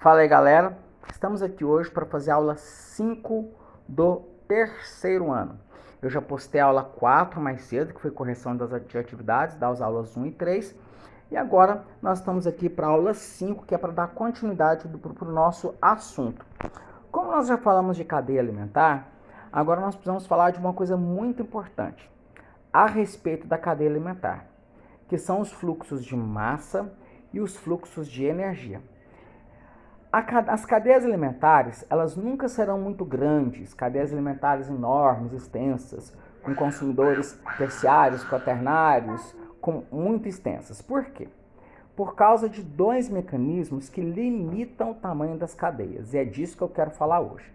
Fala aí, galera. Estamos aqui hoje para fazer a aula 5 do terceiro ano. Eu já postei a aula 4 mais cedo, que foi correção das atividades das aulas 1 e 3. E agora nós estamos aqui para a aula 5, que é para dar continuidade para o nosso assunto. Como nós já falamos de cadeia alimentar, agora nós precisamos falar de uma coisa muito importante a respeito da cadeia alimentar, que são os fluxos de massa e os fluxos de energia. As cadeias alimentares, elas nunca serão muito grandes, cadeias alimentares enormes, extensas, com consumidores terciários, quaternários, muito extensas. Por quê? Por causa de dois mecanismos que limitam o tamanho das cadeias, e é disso que eu quero falar hoje.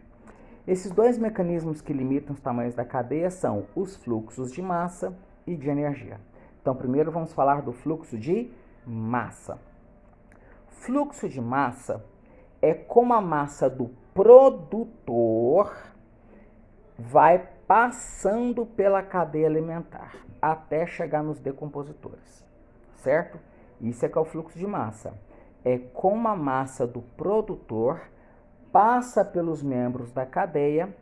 Esses dois mecanismos que limitam os tamanhos da cadeia são os fluxos de massa e de energia. Então, primeiro vamos falar do fluxo de massa. Fluxo de massa é como a massa do produtor vai passando pela cadeia alimentar até chegar nos decompositores, certo? Isso é que é o fluxo de massa. É como a massa do produtor passa pelos membros da cadeia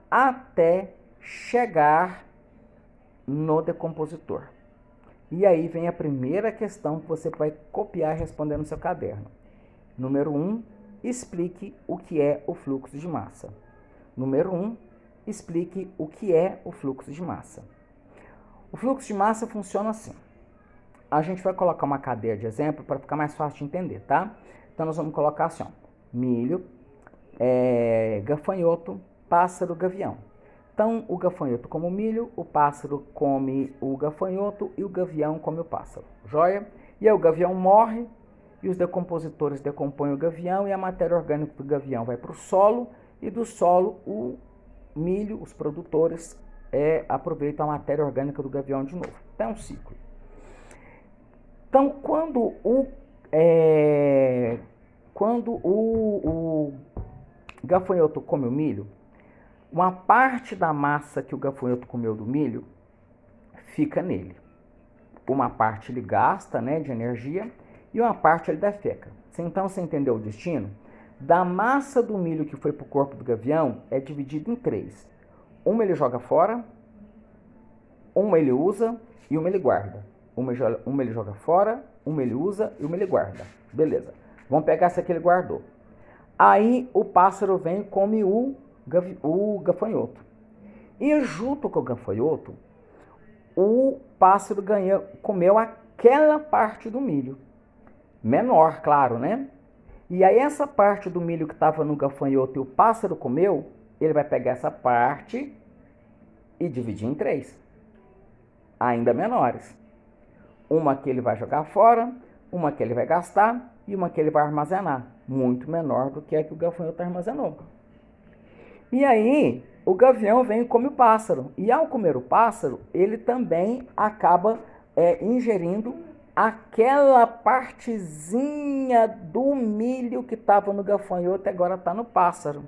até chegar no decompositor. E aí vem a primeira questão que você vai copiar e responder no seu caderno. Número 1, explique o que é o fluxo de massa. Número 1, explique o que é o fluxo de massa. O fluxo de massa funciona assim. A gente vai colocar uma cadeia de exemplo para ficar mais fácil de entender, tá? Então, nós vamos colocar assim, ó, milho, gafanhoto, pássaro, gavião. Então, o gafanhoto come o milho, o pássaro come o gafanhoto e o gavião come o pássaro. Joia? E aí o gavião morre e os decompositores decompõem o gavião e a matéria orgânica do gavião vai para o solo e do solo o milho, os produtores, aproveitam a matéria orgânica do gavião de novo. Então é um ciclo. Então, quando o gafanhoto come o milho, uma parte da massa que o gafanhoto comeu do milho fica nele. Uma parte ele gasta, né, de energia e uma parte ele defeca. Então, você entendeu o destino? Da massa do milho que foi para o corpo do gavião é dividido em 3. Uma ele joga fora, uma ele usa e uma ele guarda. Uma ele joga fora, uma ele usa e uma ele guarda. Beleza. Vamos pegar essa que ele guardou. Aí o pássaro vem e come o gafanhoto. E junto com o gafanhoto, o pássaro comeu aquela parte do milho. Menor, claro, né? E aí essa parte do milho que estava no gafanhoto e o pássaro comeu, ele vai pegar essa parte e dividir em 3. Ainda menores. Uma que ele vai jogar fora, uma que ele vai gastar e uma que ele vai armazenar. Muito menor do que a que o gafanhoto armazenou. E aí o gavião vem e come o pássaro. E ao comer o pássaro, ele também acaba ingerindo aquela partezinha do milho que estava no gafanhoto e agora está no pássaro.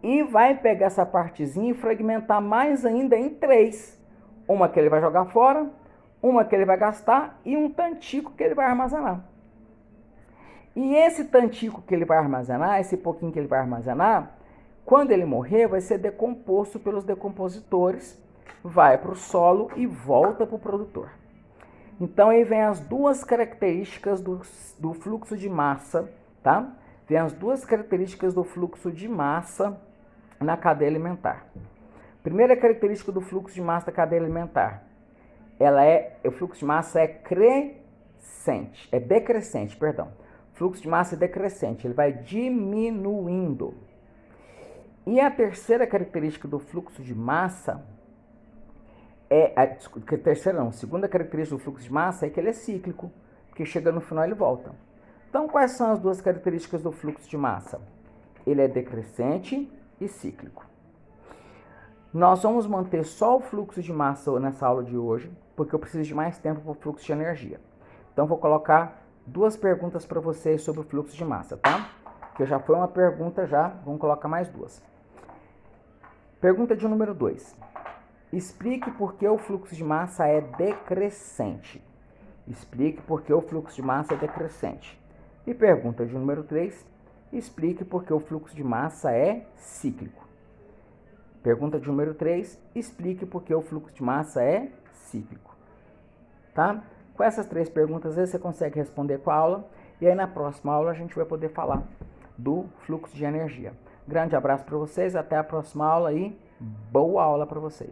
E vai pegar essa partezinha e fragmentar mais ainda em 3. Uma que ele vai jogar fora, uma que ele vai gastar e um tantico que ele vai armazenar. E esse tantico que ele vai armazenar, esse pouquinho que ele vai armazenar, quando ele morrer, vai ser decomposto pelos decompositores, vai para o solo e volta para o produtor. Então, aí vem as duas características do fluxo de massa, tá? Vem as duas características do fluxo de massa na cadeia alimentar. Primeira característica do fluxo de massa da cadeia alimentar. O fluxo de massa é decrescente, perdão. O fluxo de massa é decrescente, ele vai diminuindo. E a terceira característica do fluxo de massa segunda característica do fluxo de massa é que ele é cíclico, porque chega no final e ele volta. Então, quais são as duas características do fluxo de massa? Ele é decrescente e cíclico. Nós vamos manter só o fluxo de massa nessa aula de hoje, porque eu preciso de mais tempo para o fluxo de energia. Então, vou colocar 2 perguntas para vocês sobre o fluxo de massa, tá? Que já foi uma pergunta, vamos colocar mais 2. Pergunta de número 2. Explique por que o fluxo de massa é decrescente. Explique por que o fluxo de massa é decrescente. E pergunta de número 3. explique por que o fluxo de massa é cíclico. Pergunta de número 3, explique por que o fluxo de massa é cíclico. Tá? Com essas 3 perguntas você consegue responder com a aula, e aí na próxima aula a gente vai poder falar do fluxo de energia. Grande abraço para vocês, até a próxima aula e boa aula para vocês.